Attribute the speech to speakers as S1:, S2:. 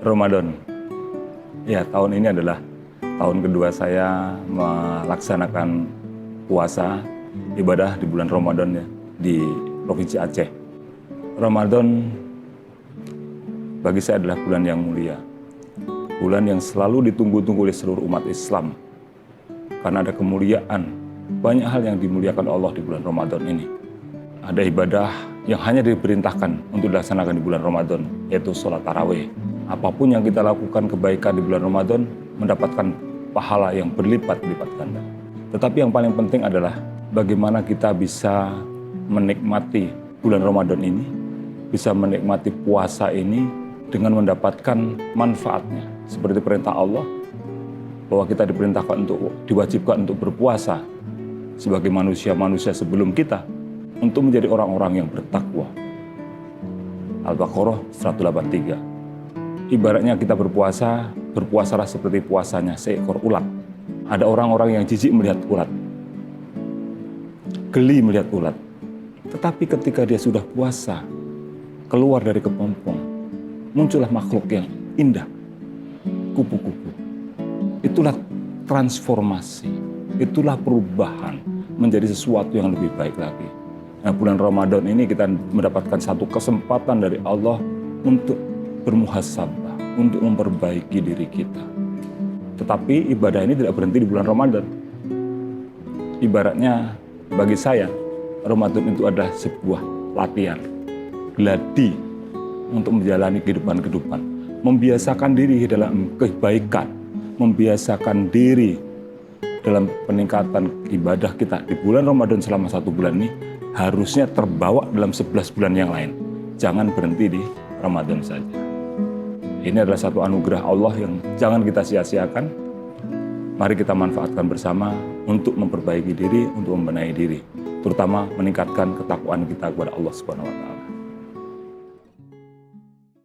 S1: Ramadan. Ya, tahun ini adalah tahun kedua saya melaksanakan puasa ibadah di bulan Ramadan ya, di Provinsi Aceh. Ramadan bagi saya adalah bulan yang mulia. Bulan yang selalu ditunggu-tunggu oleh seluruh umat Islam. Karena ada kemuliaan, banyak hal yang dimuliakan Allah di bulan Ramadan ini. Ada ibadah yang hanya diperintahkan untuk dilaksanakan di bulan Ramadan, yaitu sholat tarawih. Apapun yang kita lakukan kebaikan di bulan Ramadan, mendapatkan pahala yang berlipat-lipat ganda. Tetapi yang paling penting adalah bagaimana kita bisa menikmati bulan Ramadan ini, bisa menikmati puasa ini dengan mendapatkan manfaatnya. Seperti perintah Allah, bahwa kita diperintahkan diwajibkan untuk berpuasa sebagai manusia-manusia sebelum kita, untuk menjadi orang-orang yang bertakwa. Al-Baqarah 183. Ibaratnya kita berpuasalah seperti puasanya seekor ulat. Ada orang-orang yang jijik melihat ulat, geli melihat ulat. Tetapi ketika dia sudah puasa, keluar dari kepompong, muncullah makhluk yang indah, kupu-kupu. Itulah transformasi, itulah perubahan menjadi sesuatu yang lebih baik lagi. Nah, bulan Ramadan ini kita mendapatkan satu kesempatan dari Allah untuk bermuhasabah, untuk memperbaiki diri kita. Tetapi ibadah ini tidak berhenti di bulan Ramadan. Ibaratnya bagi saya, Ramadan itu adalah sebuah latihan, gladi untuk menjalani kehidupan, membiasakan diri dalam kebaikan, membiasakan diri dalam peningkatan ibadah kita di bulan Ramadan selama 1 bulan ini harusnya terbawa dalam 11 bulan yang lain. Jangan berhenti di Ramadan saja. Ini adalah satu anugerah Allah yang jangan kita sia-siakan. Mari kita manfaatkan bersama untuk memperbaiki diri, untuk membenahi diri, terutama meningkatkan ketakwaan kita kepada Allah Subhanahu wa Ta'ala.